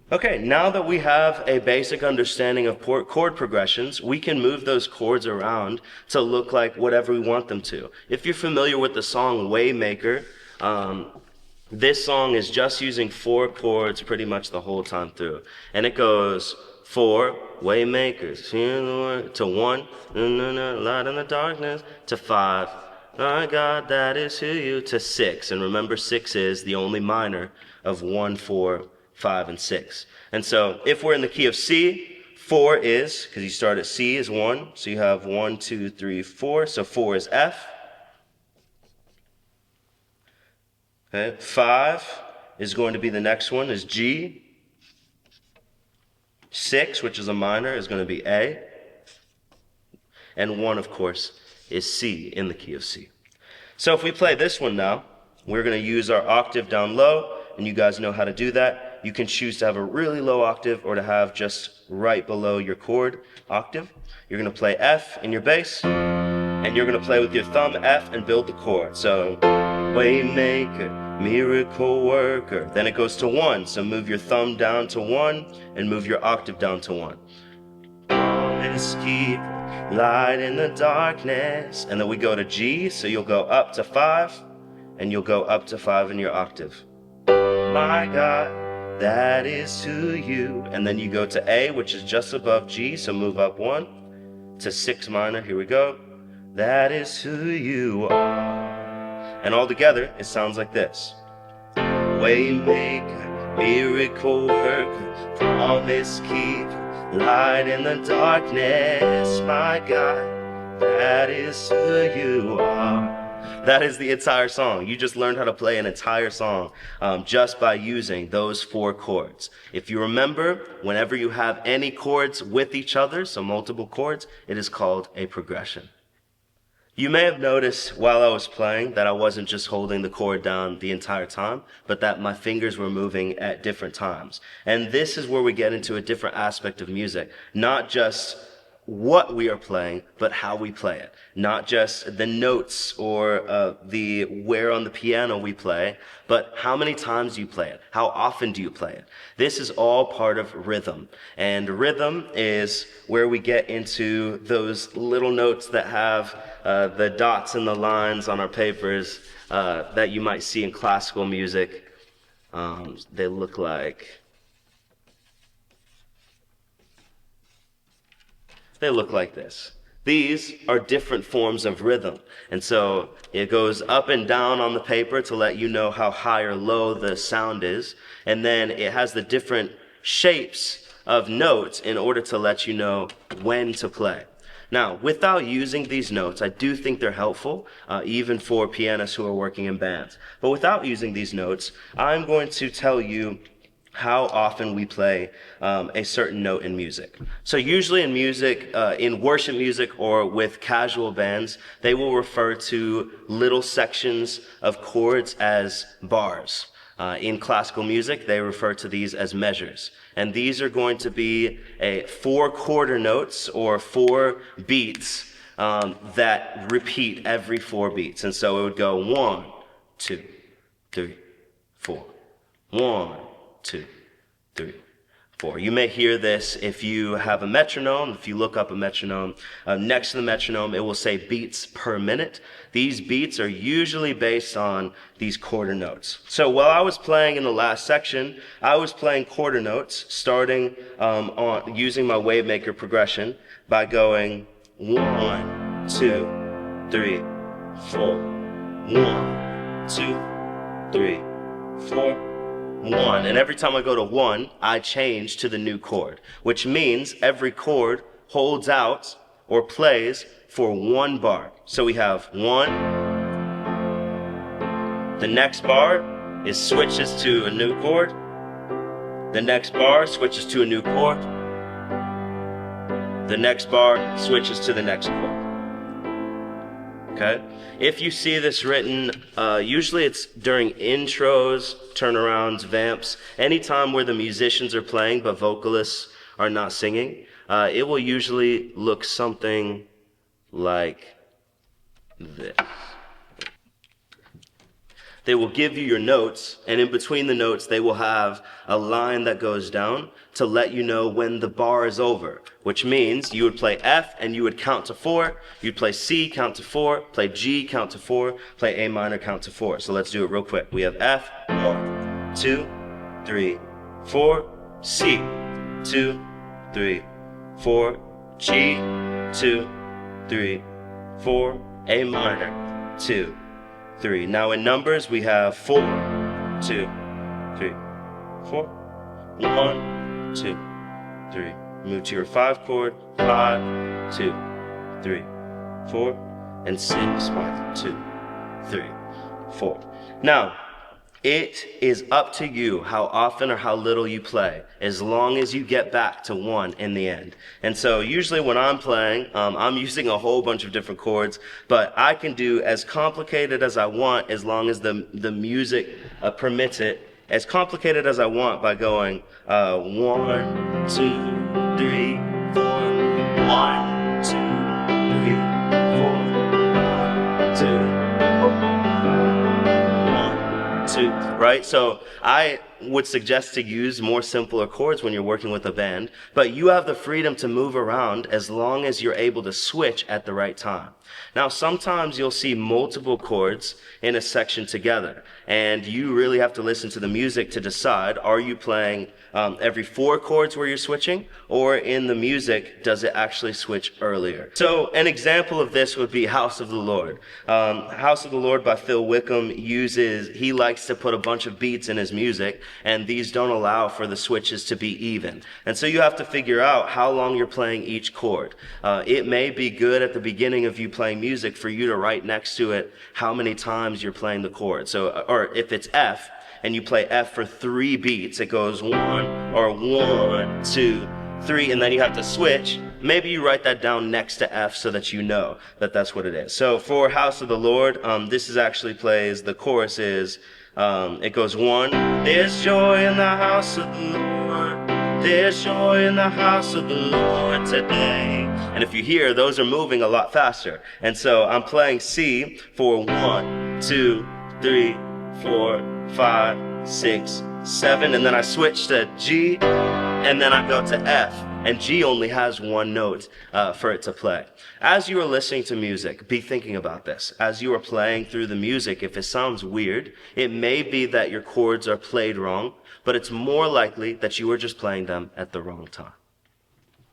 Okay, now that we have a basic understanding of chord progressions, we can move those chords around to look like whatever we want them to. If you're familiar with the song Waymaker, this song is just using 4 chords pretty much the whole time through. And it goes 4, Waymakers, to 1, light in the darkness, to 5, my God, that is who you, to 6. And remember, 6 is the only minor of 1, 4, 5, and 6. And so if we're in the key of C, 4 is, because you start at C is 1, so you have 1, 2, 3, 4, so 4 is F. Okay, 5 is going to be the next one, is G. 6, which is a minor, is going to be A. And 1, of course, is C in the key of C. So if we play this one now, we're going to use our octave down low, and you guys know how to do that. You can choose to have a really low octave or to have just right below your chord octave. You're going to play F in your bass, and you're going to play with your thumb F and build the chord. So, Waymaker, miracle worker. Then it goes to 1, so move your thumb down to 1 and move your octave down to 1. Promise keeper, light in the darkness. And then we go to G, so you'll go up to 5, and you'll go up to 5 in your octave. My God, that is who you. And then you go to A, which is just above G, so move up 1 to 6 minor. Here we go. That is who you are. And all together, it sounds like this. Waymaker, miracle worker, promise keeper, light in the darkness, my God, that is who you are. That is the entire song. You just learned how to play an entire song just by using those 4 chords. If you remember, whenever you have any chords with each other, so multiple chords, it is called a progression. You may have noticed while I was playing that I wasn't just holding the chord down the entire time, but that my fingers were moving at different times. And this is where we get into a different aspect of music. Not just what we are playing, but how we play it. Not just the notes or the where on the piano we play, but how many times you play it. How often do you play it? This is all part of rhythm. And rhythm is where we get into those little notes that have the dots and the lines on our papers that you might see in classical music. They look like this. These are different forms of rhythm. And so it goes up and down on the paper to let you know how high or low the sound is. And then it has the different shapes of notes in order to let you know when to play. Now, without using these notes, I do think they're helpful, even for pianists who are working in bands. But without using these notes, I'm going to tell you how often we play a certain note in music. So usually in music, in worship music or with casual bands, they will refer to little sections of chords as bars. In classical music, they refer to these as measures. And these are going to be 4 quarter notes or 4 beats that repeat every 4 beats. And so it would go 1, 2, 3, 4. 1, 2, 3, 4. You may hear this if you have a metronome. If you look up a metronome, next to the metronome, it will say beats per minute. These beats are usually based on these quarter notes. So while I was playing in the last section, I was playing quarter notes, starting on using my Wavemaker progression by going 1, 2, 3, 4. 1, 2, 3, 4. 1. And every time I go to 1, I change to the new chord, which means every chord holds out or plays for 1 bar. So we have 1. The next bar is switches to a new chord. The next bar switches to a new chord. The next bar switches to the next chord. Okay? If you see this written, usually it's during intros, turnarounds, vamps, anytime where the musicians are playing but vocalists are not singing, it will usually look something like this. they will give you your notes, and in between the notes, they will have a line that goes down to let you know when the bar is over, which means you would play F and you would count to 4, you'd play C, count to 4, play G, count to 4, play A minor, count to 4. So let's do it real quick. We have F, 1, 2, 3, 4, C, 2, 3, 4, G, 2, 3, 4, A minor, 2, 3. Now in numbers we have 4, 2, 3, 4, 1, 2, 3. Move to your 5 chord, 5, 2, 3, 4, and 6, 1, 2, 3, 4. Now, it is up to you how often or how little you play, as long as you get back to 1 in the end. And so usually when I'm playing, I'm using a whole bunch of different chords, but I can do as complicated as I want as long as the music permits it, as complicated as I want by going 1, 2, 3, 4, 1, 2, 3, 4, 1, 2, right? So I would suggest to use more simpler chords when you're working with a band, but you have the freedom to move around as long as you're able to switch at the right time. Now, sometimes you'll see multiple chords in a section together, and you really have to listen to the music to decide, are you playing every 4 chords where you're switching, or in the music, does it actually switch earlier? So an example of this would be House of the Lord. House of the Lord by Phil Wickham he likes to put a bunch of beats in his music, and these don't allow for the switches to be even. And so you have to figure out how long you're playing each chord. It may be good at the beginning of you playing music for you to write next to it how many times you're playing the chord. So, or if it's F, and you play F for 3 beats, it goes 1, or 1, 2, 3, and then you have to switch. Maybe you write that down next to F so that you know that that's what it is. So for House of the Lord, this is actually plays, the chorus is, it goes 1, there's joy in the house of the Lord, there's joy in the house of the Lord today. And if you hear, those are moving a lot faster. And so I'm playing C for 1, 2, 3, 4, 5, 6, 7, and then I switch to G, and then I go to F, and G only has 1 note for it to play. As you are listening to music, be thinking about this. As you are playing through the music, if it sounds weird, it may be that your chords are played wrong, but it's more likely that you are just playing them at the wrong time.